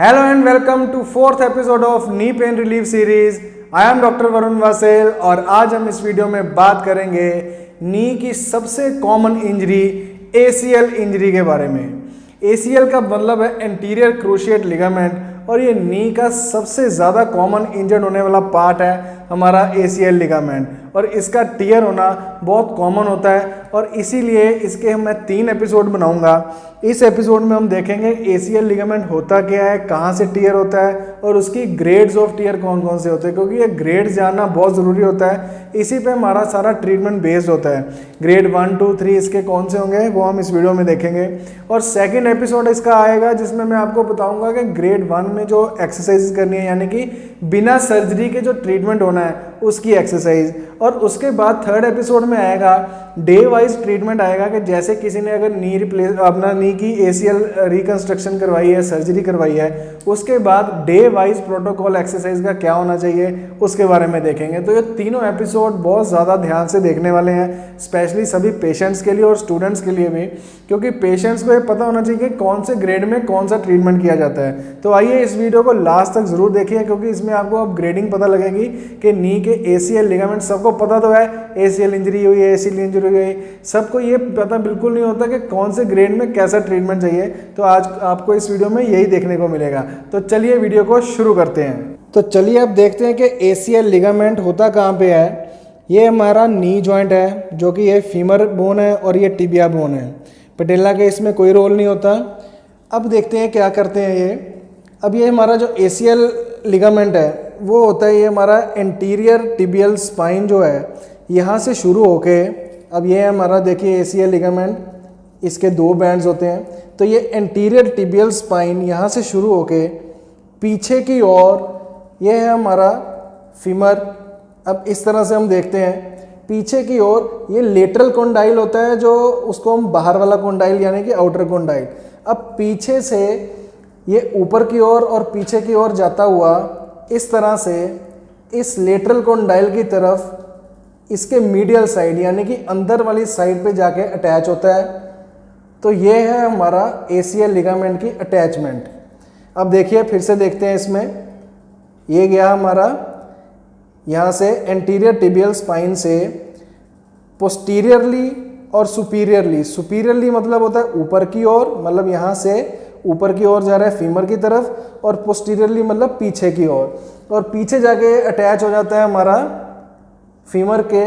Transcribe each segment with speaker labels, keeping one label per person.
Speaker 1: Hello and welcome to fourth episode of Knee Pain Relief Series. I am doctor Varun वासेल और आज हम इस video में बात करेंगे नी की सबसे कॉमन इंजरी ACL इंजरी के बारे में। ACL का मतलब है एंटीरियर क्रूशिएट लिगामेंट और ये नी का सबसे ज़्यादा कॉमन इंजर्ड होने वाला पार्ट है हमारा ACL लिगामेंट और इसका टीयर होना बहुत कॉमन होता है और इसीलिए इसके मैं 3 एपिसोड बनाऊंगा। इस एपिसोड में हम देखेंगे ACL लिगामेंट होता क्या है, कहाँ से टीयर होता है और उसकी ग्रेड्स ऑफ टीयर कौन कौन से होते हैं, क्योंकि ये ग्रेड्स जानना बहुत ज़रूरी होता है। इसी पे हमारा सारा ट्रीटमेंट बेस्ड होता है। ग्रेड 1, 2, 3 इसके कौन से होंगे वो हम इस वीडियो में देखेंगे और सेकेंड एपिसोड इसका आएगा जिसमें मैं आपको बताऊँगा कि ग्रेड 1 में जो एक्सरसाइज करनी है, यानी कि बिना सर्जरी के जो ट्रीटमेंट होना है उसकी एक्सरसाइज, और उसके बाद थर्ड एपिसोड में आएगा डे वाइज ट्रीटमेंट आएगा कि जैसे किसी ने अगर अपना नी की ACL रिकंस्ट्रक्शन करवाई है, सर्जरी करवाई है, उसके बाद डे वाइज प्रोटोकॉल एक्सरसाइज का क्या होना चाहिए उसके बारे में देखेंगे। तो ये तीनों एपिसोड बहुत ज़्यादा ध्यान से देखने वाले हैं, स्पेशली सभी पेशेंट्स के लिए और स्टूडेंट्स के लिए भी, क्योंकि पेशेंट्स को ये पता होना चाहिए कि कौन से ग्रेड में कौन सा ट्रीटमेंट किया जाता है। तो आइए इस वीडियो को लास्ट तक ज़रूर देखिए, क्योंकि इसमें आपको अब ग्रेडिंग पता लगेगी कि नी के ACL लिगामेंट सबको पता तो है, ACL इंजरी हुई है, ACL इंजरी हुई है, सबको ये पता बिल्कुल नहीं होता कि कौन से ग्रेड में कैसा ट्रीटमेंट चाहिए। तो आज आपको इस वीडियो में यही देखने को मिलेगा। तो चलिए वीडियो को शुरू करते हैं। तो चलिए अब देखते हैं कि ACL लिगामेंट होता कहाँ पे है। ये हमारा नी जॉइंट है, जो कि ये फीमर बोन है और ये टिबिया बोन है। पटेला के इसमें कोई रोल नहीं होता। अब देखते हैं क्या करते हैं ये। अब ये हमारा जो ACL लिगामेंट है वो होता है, ये हमारा एंटीरियर टिबियल स्पाइन जो है यहाँ से शुरू होके, अब ये हमारा देखिए ACL लिगामेंट, इसके 2 बैंड्स होते हैं। तो ये एंटीरियर टिबियल स्पाइन यहाँ से शुरू होके पीछे की ओर, ये है हमारा फीमर। अब इस तरह से हम देखते हैं पीछे की ओर ये लेटरल कॉन्डाइल होता है, जो उसको हम बाहर वाला कॉन्डाइल यानी कि आउटर कॉन्डाइल। अब पीछे से ये ऊपर की ओर और पीछे की ओर जाता हुआ इस तरह से इस लेटरल कॉन्डाइल की तरफ इसके मीडियल साइड यानी कि अंदर वाली साइड पे जाके अटैच होता है। तो ये है हमारा ACL लिगामेंट की अटैचमेंट। अब देखिए फिर से देखते हैं इसमें, ये गया हमारा यहाँ से एंटीरियर टिबियल स्पाइन से पोस्टीरियरली और सुपीरियरली मतलब होता है ऊपर की ओर, मतलब यहाँ से ऊपर की ओर जा रहा है फीमर की तरफ, और पोस्टीरियरली मतलब पीछे की ओर, और पीछे जाके अटैच हो जाता है हमारा फीमर के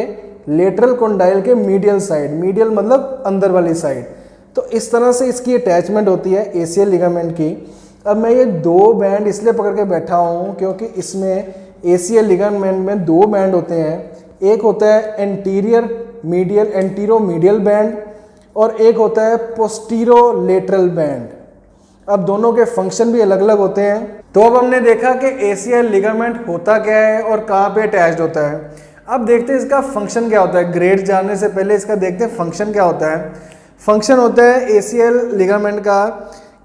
Speaker 1: लेटरल कॉन्डाइल के मीडियल साइड। मीडियल मतलब अंदर वाली साइड। तो इस तरह से इसकी अटैचमेंट होती है ACL लिगामेंट की। अब मैं ये 2 बैंड इसलिए पकड़ के बैठा हूँ क्योंकि इसमें ACL लिगामेंट में 2 बैंड होते हैं। एक होता है एंटीरो मीडियल बैंड और एक होता है पोस्टीरो लेटरल बैंड। अब दोनों के फंक्शन भी अलग अलग होते हैं। तो अब हमने देखा कि ACL लिगामेंट होता क्या है और कहाँ पे अटैच्ड होता है। अब देखते हैं इसका फंक्शन क्या होता है। ग्रेड जानने से पहले इसका देखते हैं फंक्शन क्या होता है। फंक्शन होता है ACL लिगामेंट का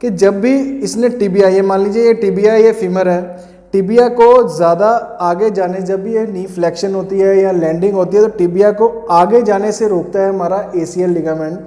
Speaker 1: कि जब भी इसने टिबिया, ये मान लीजिए ये टिबिया, ये फीमर है, टिबिया को ज़्यादा आगे जाने, जब भी ये नी फ्लेक्शन होती है या लैंडिंग होती है तो टिबिया को आगे जाने से रोकता है हमारा ACL लिगामेंट।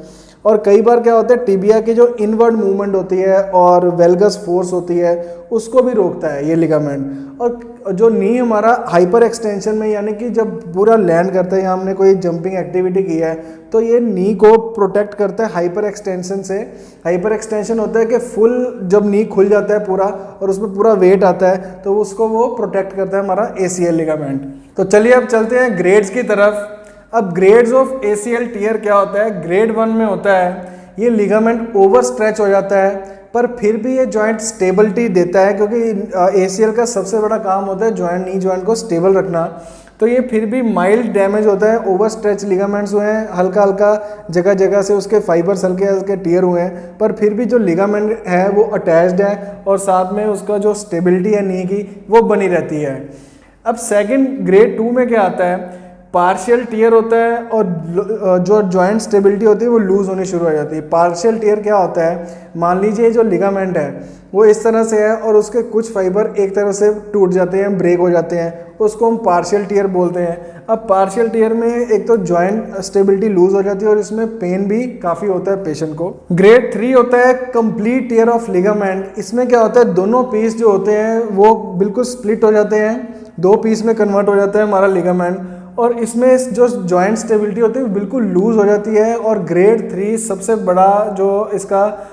Speaker 1: और कई बार क्या होता है, टिबिया की जो इनवर्ड मूवमेंट होती है और वेलगस फोर्स होती है उसको भी रोकता है ये लिगामेंट। और जो नी हमारा हाइपर एक्सटेंशन में, यानी कि जब पूरा लैंड करता है या हमने कोई जंपिंग एक्टिविटी की है, तो ये नी को प्रोटेक्ट करता है हाइपर एक्सटेंशन से। हाइपर एक्सटेंशन होता है कि फुल जब नी खुल जाता है पूरा और उसमें पूरा वेट आता है तो उसको वो प्रोटेक्ट करता है हमारा ACL लिगामेंट। तो चलिए अब चलते हैं ग्रेड्स की तरफ। अब ग्रेड्स ऑफ ACL टीयर क्या होता है। ग्रेड 1 में होता है ये लिगामेंट ओवर स्ट्रेच हो जाता है पर फिर भी ये जॉइंट स्टेबिलिटी देता है, क्योंकि ACL का सबसे बड़ा काम होता है नी जॉइंट को स्टेबल रखना। तो ये फिर भी माइल्ड डैमेज होता है, ओवर स्ट्रेच लिगामेंट्स हुए हैं, हल्का हल्का जगह जगह से उसके फाइबर्स हल्के हल्के टीयर हुए हैं, पर फिर भी जो लिगामेंट है वो अटैच्ड है और साथ में उसका जो स्टेबिलिटी है नी की वो बनी रहती है। अब सेकंड ग्रेड 2 में क्या आता है, पार्शियल टीयर होता है और जो जॉइंट स्टेबिलिटी होती है वो लूज होनी शुरू हो जाती है। पार्शियल टीयर क्या होता है, मान लीजिए जो लिगामेंट है वो इस तरह से है और उसके कुछ फाइबर एक तरफ से टूट जाते हैं, ब्रेक हो जाते हैं, उसको हम पार्शियल टियर बोलते हैं। अब पार्शियल टियर में एक तो जॉइंट स्टेबिलिटी लूज हो जाती है और इसमें पेन भी काफ़ी होता है पेशेंट को। ग्रेड 3 होता है कंप्लीट टियर ऑफ लिगामेंट। इसमें क्या होता है, दोनों पीस जो होते हैं वो बिल्कुल स्प्लिट हो जाते हैं, 2 पीस में कन्वर्ट हो जाता है हमारा लिगामेंट, और इसमें जो जॉइंट स्टेबिलिटी होती है वो बिल्कुल लूज हो जाती है। और ग्रेड 3 सबसे बड़ा जो इसका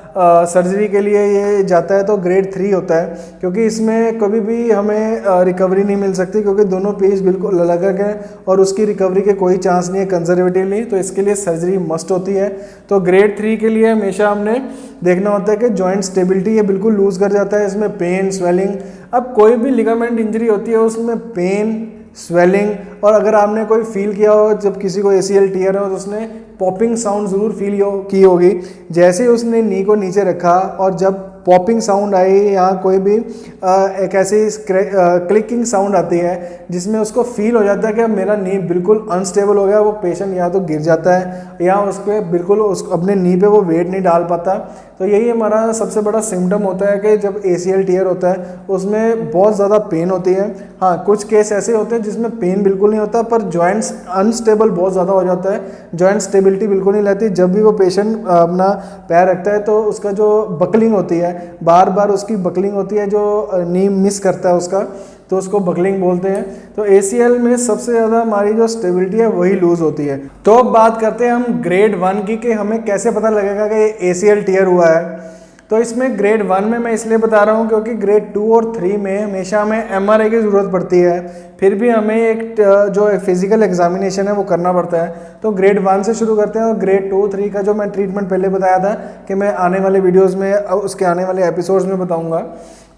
Speaker 1: सर्जरी के लिए ये जाता है तो ग्रेड 3 होता है, क्योंकि इसमें कभी भी हमें रिकवरी नहीं मिल सकती, क्योंकि दोनों पीस बिल्कुल अलग है और उसकी रिकवरी के कोई चांस नहीं है कंजर्वेटिवली, तो इसके लिए सर्जरी मस्ट होती है। तो ग्रेड 3 के लिए हमेशा हमने देखना होता है कि जॉइंट स्टेबिलिटी ये बिल्कुल लूज कर जाता है, इसमें पेन, स्वेलिंग। अब कोई भी लिगामेंट इंजरी होती है उसमें पेन, स्वेलिंग, और अगर आपने कोई फील किया हो जब किसी को ACL टियर हो तो उसने पॉपिंग साउंड ज़रूर फील की होगी। जैसे ही उसने नी को नीचे रखा और जब पॉपिंग साउंड आई या कोई भी एक ऐसी क्लिकिंग साउंड आती है जिसमें उसको फील हो जाता है कि अब मेरा नी बिल्कुल अनस्टेबल हो गया, वो पेशेंट या तो गिर जाता है या उसके बिल्कुल अपने नी पे वो वेट नहीं डाल पाता। तो यही हमारा सबसे बड़ा सिम्टम होता है कि जब ACL टियर होता है उसमें बहुत ज़्यादा पेन होती है। हाँ, कुछ केस ऐसे होते हैं जिसमें पेन बिल्कुल नहीं होता पर जॉइंट्स अनस्टेबल बहुत ज़्यादा हो जाता है, जॉइंट स्टेबिलिटी बिल्कुल नहीं रहती। जब भी वो पेशेंट अपना पैर रखता है तो उसका जो बकलिंग होती है, बार बार उसकी बकलिंग होती है, जो नी मिस करता है उसका, तो उसको बकलिंग बोलते हैं। तो ACL में सबसे ज़्यादा हमारी जो स्टेबिलिटी है वही लूज होती है। तो अब बात करते हैं हम ग्रेड 1 की कि हमें कैसे पता लगेगा कि ये ACL टियर हुआ है। तो इसमें ग्रेड 1 में मैं इसलिए बता रहा हूँ क्योंकि ग्रेड 2 और 3 में हमेशा हमें MRI की ज़रूरत पड़ती है, फिर भी हमें एक जो फिजिकल एग्जामिनेशन है वो करना पड़ता है। तो ग्रेड 1 से शुरू करते हैं और ग्रेड 2, 3 का जो मैं ट्रीटमेंट पहले बताया था कि मैं आने वाले वीडियोज़ में उसके आने वाले एपिसोड्स में बताऊँगा।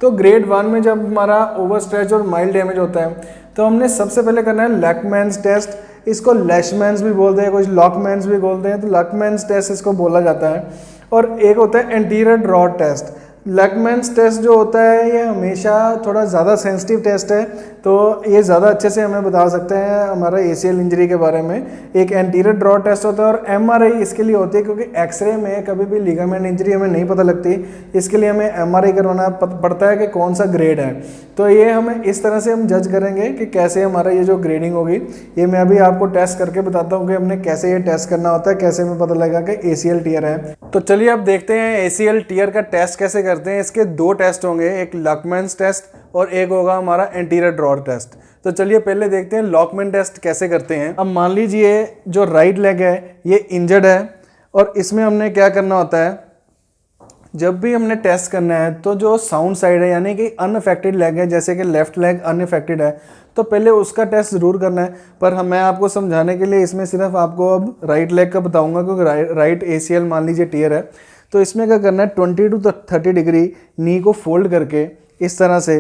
Speaker 1: तो ग्रेड 1 में जब हमारा ओवर स्ट्रेच और माइल्ड डैमेज होता है तो हमने सबसे पहले करना है लैकमैन्स टेस्ट। इसको लैशमैन्स भी बोलते हैं, कुछ लॉकमैन्स भी बोलते हैं, तो लैकमैन्स टेस्ट इसको बोला जाता है। और एक होता है एंटीरियर ड्रॉट टेस्ट। लैकमैन्स टेस्ट जो होता है ये हमेशा थोड़ा ज़्यादा सेंसिटिव टेस्ट है, तो ये ज़्यादा अच्छे से हमें बता सकते हैं हमारा ACL इंजरी के बारे में। एक एंटीरियर ड्रॉट टेस्ट होता है और MRI इसके लिए होती है क्योंकि एक्सरे में कभी भी लिगामेंट इंजरी हमें नहीं पता लगती, इसके लिए हमें MRI करवाना पड़ता है कि कौन सा ग्रेड है। तो ये हमें इस तरह से हम जज करेंगे कि कैसे हमारा ये जो ग्रेडिंग होगी, ये मैं अभी आपको टेस्ट करके बताता हूँ कि हमने कैसे ये टेस्ट करना होता है, कैसे हमें पता लगेगा कि ACL टियर है। तो चलिए अब देखते हैं ACL टियर का टेस्ट कैसे करते हैं। इसके 2 टेस्ट होंगे, एक लॉकमैन्स टेस्ट और एक होगा हमारा एंटीरियर ड्रॉट टेस्ट। तो चलिए पहले देखते हैं लॉकमैन टेस्ट कैसे करते हैं। अब मान लीजिए जो राइट लेग है ये इंजर्ड है और इसमें हमने क्या करना होता है, जब भी हमने टेस्ट करना है तो जो साउंड साइड है यानी कि अनअफेक्टेड लेग है, जैसे कि लेफ्ट लेग अनअफेक्टेड है, तो पहले उसका टेस्ट ज़रूर करना है। पर मैं आपको समझाने के लिए इसमें सिर्फ आपको अब राइट लेग का बताऊंगा क्योंकि राइट ACL मान लीजिए टियर है। तो इसमें क्या करना है, 20 to 30 डिग्री नी को फोल्ड करके इस तरह से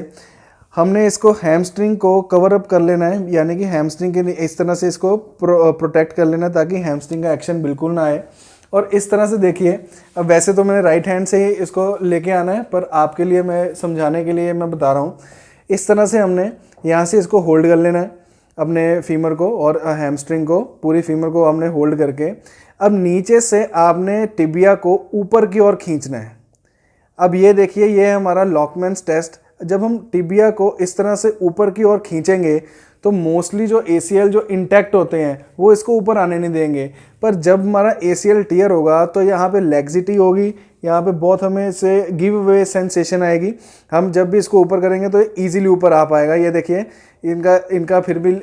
Speaker 1: हमने इसको हैमस्ट्रिंग को कवर अप कर लेना है, यानी कि हैमस्ट्रिंग के लिए इस तरह से इसको प्रोटेक्ट कर लेना है ताकि हैमस्ट्रिंग का एक्शन बिल्कुल ना आए। और इस तरह से देखिए, अब वैसे तो मैंने राइट हैंड से ही इसको लेके आना है पर आपके लिए मैं समझाने के लिए मैं बता रहा हूँ। इस तरह से हमने यहाँ से इसको होल्ड कर लेना है अपने फीमर को और हैमस्ट्रिंग को, पूरी फीमर को हमने होल्ड करके अब नीचे से आपने टिबिया को ऊपर की ओर खींचना है। अब ये देखिए, ये है हमारा लॉकमैन्स टेस्ट। जब हम टिबिया को इस तरह से ऊपर की ओर खींचेंगे तो मोस्टली जो ACL जो इंटैक्ट होते हैं वो इसको ऊपर आने नहीं देंगे, पर जब हमारा ACL टियर होगा तो यहाँ पे लैक्सिटी होगी, यहाँ पे बहुत हमें इसे गिव अवे सेंसेशन आएगी। हम जब भी इसको ऊपर करेंगे तो ईजिली ऊपर आ पाएगा। ये देखिए, इनका फिर भी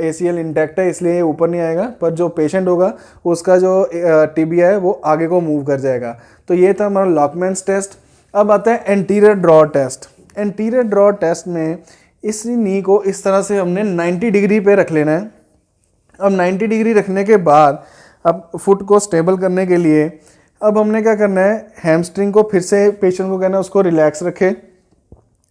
Speaker 1: ACL इंटैक्ट है इसलिए ऊपर नहीं आएगा, पर जो पेशेंट होगा उसका जो टिबिया है वो आगे को मूव कर जाएगा। तो ये था हमारा लॉकमैन्स टेस्ट। अब आता है anterior drawer test. Anterior drawer test में इस नी को इस तरह से हमने 90 डिग्री पे रख लेना है। अब 90 डिग्री रखने के बाद अब फुट को स्टेबल करने के लिए अब हमने क्या करना है, हैमस्ट्रिंग को फिर से पेशेंट को कहना है उसको रिलैक्स रखे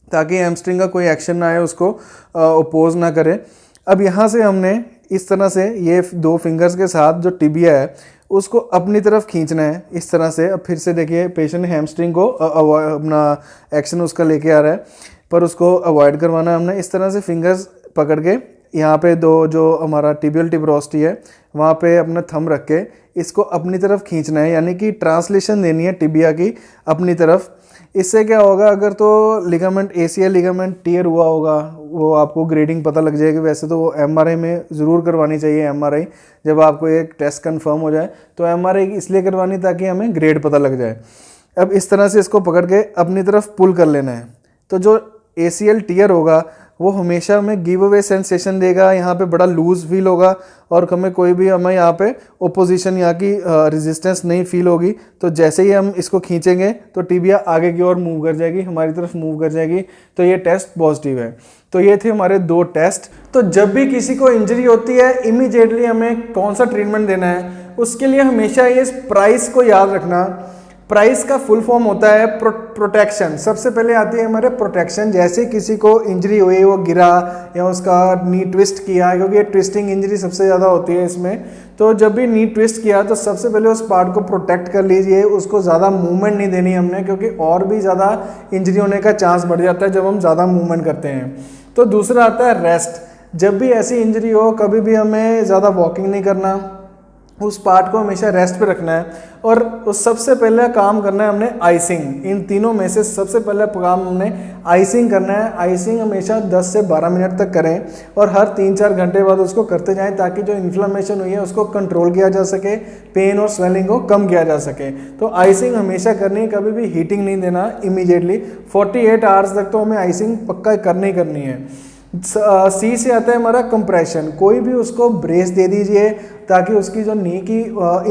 Speaker 1: ताकि हैमस्ट्रिंग का कोई एक्शन ना आए, उसको अपोज ना करे। अब यहाँ से हमने इस तरह से ये 2 फिंगर्स के साथ जो टिबिया है उसको अपनी तरफ खींचना है इस तरह से। अब फिर से देखिए, पेशेंट हैमस्ट्रिंग को अपना एक्शन उसका लेके आ रहा है पर उसको अवॉइड करवाना है हमने। इस तरह से फिंगर्स पकड़ के यहाँ पे 2 जो हमारा टिबियल टिब्रोस्टी है वहाँ पे अपना थंब रख के इसको अपनी तरफ खींचना है, यानी कि ट्रांसलेशन देनी है टिबिया की अपनी तरफ। इससे क्या होगा, अगर तो लिगामेंट ACL लिगामेंट टियर हुआ होगा वो आपको ग्रेडिंग पता लग जाएगी। वैसे तो वो एमआरआई में ज़रूर करवानी चाहिए। एमआरआई जब आपको एक टेस्ट कंफर्म हो जाए तो एमआरआई इसलिए करवानी ताकि हमें ग्रेड पता लग जाए। अब इस तरह से इसको पकड़ के अपनी तरफ पुल कर लेना है। तो जो ACL टीयर होगा वो हमेशा हमें गिव अवे सेंसेशन देगा, यहाँ पे बड़ा लूज फील होगा और हमें यहाँ पे ओपोजिशन यहाँ की रेजिस्टेंस नहीं फील होगी। तो जैसे ही हम इसको खींचेंगे तो टिबिया आगे की ओर मूव कर जाएगी, हमारी तरफ मूव कर जाएगी। तो ये टेस्ट पॉजिटिव है। तो ये थे हमारे 2 टेस्ट। तो जब भी किसी को इंजरी होती है इमीडिएटली हमें कौन सा ट्रीटमेंट देना है, उसके लिए हमेशा ये प्राइस को याद रखना। प्राइस का फुल फॉर्म होता है प्रोटेक्शन। सबसे पहले आती है हमारे प्रोटेक्शन। जैसे किसी को इंजरी हुई, वो गिरा या उसका नी ट्विस्ट किया, क्योंकि ये ट्विस्टिंग इंजरी सबसे ज़्यादा होती है इसमें। तो जब भी नी ट्विस्ट किया तो सबसे पहले उस पार्ट को प्रोटेक्ट कर लीजिए, उसको ज़्यादा मूवमेंट नहीं देनी हमने, क्योंकि और भी ज़्यादा इंजरी होने का चांस बढ़ जाता है जब हम ज़्यादा मूवमेंट करते हैं। तो दूसरा आता है रेस्ट। जब भी ऐसी इंजरी हो कभी भी हमें ज़्यादा वॉकिंग नहीं करना, उस पार्ट को हमेशा रेस्ट पे रखना है। और उस सबसे पहले काम करना है हमने आइसिंग। इन तीनों में से सबसे पहले काम हमने आइसिंग करना है। आइसिंग हमेशा 10 से 12 मिनट तक करें और हर 3-4 घंटे बाद उसको करते जाएं, ताकि जो इन्फ्लेमेशन हुई है उसको कंट्रोल किया जा सके, पेन और स्वेलिंग को कम किया जा सके। तो आइसिंग हमेशा करनी है, कभी भी हीटिंग नहीं देना इमीडिएटली। 48 आवर्स तक तो हमें आइसिंग पक्का करनी करनी है। सी से आता है हमारा कंप्रेशन। कोई भी उसको ब्रेस दे दीजिए ताकि उसकी जो नी की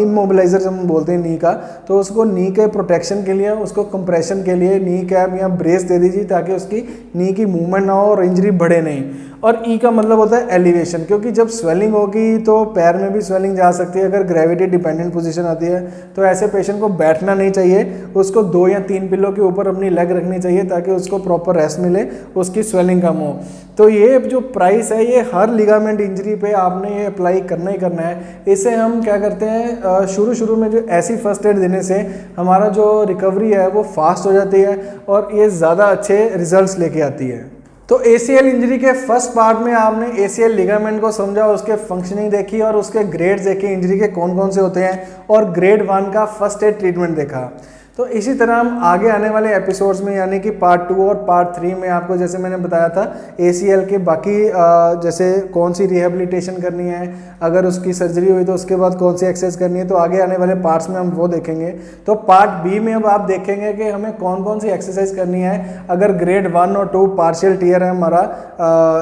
Speaker 1: इमोबिलाइजर जब हम बोलते हैं नी का, तो उसको नी के प्रोटेक्शन के लिए उसको कंप्रेशन के लिए नी कैप या ब्रेस दे दीजिए ताकि उसकी नी की मूवमेंट ना हो और इंजरी बढ़े नहीं। और ई का मतलब होता है एलिवेशन, क्योंकि जब स्वेलिंग होगी तो पैर में भी स्वेलिंग जा सकती है। अगर ग्रेविटी डिपेंडेंट पोजीशन आती है तो ऐसे पेशेंट को बैठना नहीं चाहिए, उसको 2 या 3 पिलो के ऊपर अपनी लेग रखनी चाहिए ताकि उसको प्रॉपर रेस्ट मिले, उसकी स्वेलिंग कम हो। तो ये जो प्राइस है ये हर लिगामेंट इंजरी पे आपने ये अप्लाई करना ही करना है। इसे हम क्या करते हैं, शुरू में जो ऐसी फर्स्ट एड देने से हमारा जो रिकवरी है वो फास्ट हो जाती है और ये ज़्यादा अच्छे रिजल्ट्स लेके आती है। तो ACL इंजरी के फर्स्ट पार्ट में आपने ACL लिगामेंट को समझा, उसके फंक्शनिंग देखी और उसके ग्रेड्स देखे इंजरी के कौन कौन से होते हैं, और ग्रेड 1 का फर्स्ट एड ट्रीटमेंट देखा। तो इसी तरह हम आगे आने वाले एपिसोड्स में यानी कि पार्ट 2 और पार्ट 3 में आपको जैसे मैंने बताया था ACL के बाकी जैसे कौन सी रिहेबिलिटेशन करनी है, अगर उसकी सर्जरी हुई तो उसके बाद कौन सी एक्सरसाइज करनी है, तो आगे आने वाले पार्ट्स में हम वो देखेंगे। तो पार्ट B में अब आप देखेंगे कि हमें कौन कौन सी एक्सरसाइज करनी है। अगर ग्रेड 1 और 2 पार्शियल टीयर है हमारा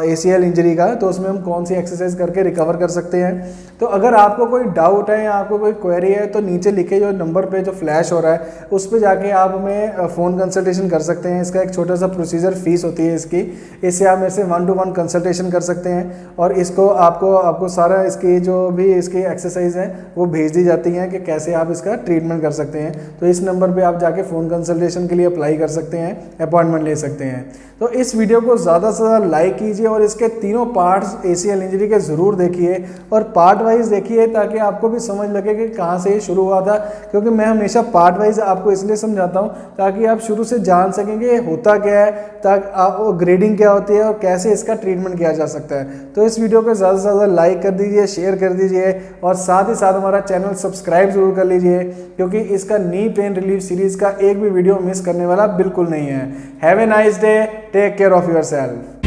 Speaker 1: ACL इंजरी का, तो उसमें हम कौन सी एक्सरसाइज करके रिकवर कर सकते हैं। तो अगर आपको कोई डाउट है या आपको कोई क्वेरी है तो नीचे लिखे जो नंबर पे जो फ्लैश हो रहा है उस पे जाके आप हमें फ़ोन कंसल्टेशन कर सकते हैं। इसका एक छोटा सा प्रोसीजर फीस होती है इसकी, इससे आप मेरे से 1-to-1 कंसल्टेशन कर सकते हैं और इसको आपको सारा इसकी जो भी इसकी एक्सरसाइज है वो भेज दी जाती हैं कि कैसे आप इसका ट्रीटमेंट कर सकते हैं। तो इस नंबर पे आप जाके फ़ोन कंसल्टेशन के लिए अप्लाई कर सकते हैं, अपॉइंटमेंट ले सकते हैं। तो इस वीडियो को ज़्यादा से ज़्यादा लाइक कीजिए और इसके तीनों पार्ट्स ACL इंजरी के ज़रूर देखिए और पार्ट वाइज देखिए ताकि आपको भी समझ लगे कि कहाँ से ये शुरू हुआ था, क्योंकि मैं हमेशा पार्ट वाइज आपको इसलिए समझाता हूँ ताकि आप शुरू से जान सकेंगे होता क्या है, ताकि आप ग्रेडिंग क्या होती है और कैसे इसका ट्रीटमेंट किया जा सकता है। तो इस वीडियो को ज़्यादा से ज़्यादा लाइक कर दीजिए, शेयर कर दीजिए और साथ ही साथ हमारा चैनल सब्सक्राइब जरूर कर लीजिए, क्योंकि इसका नी पेन रिलीफ सीरीज़ का एक भी वीडियो मिस करने वाला बिल्कुल नहीं है। Have a nice day, take care of yourself.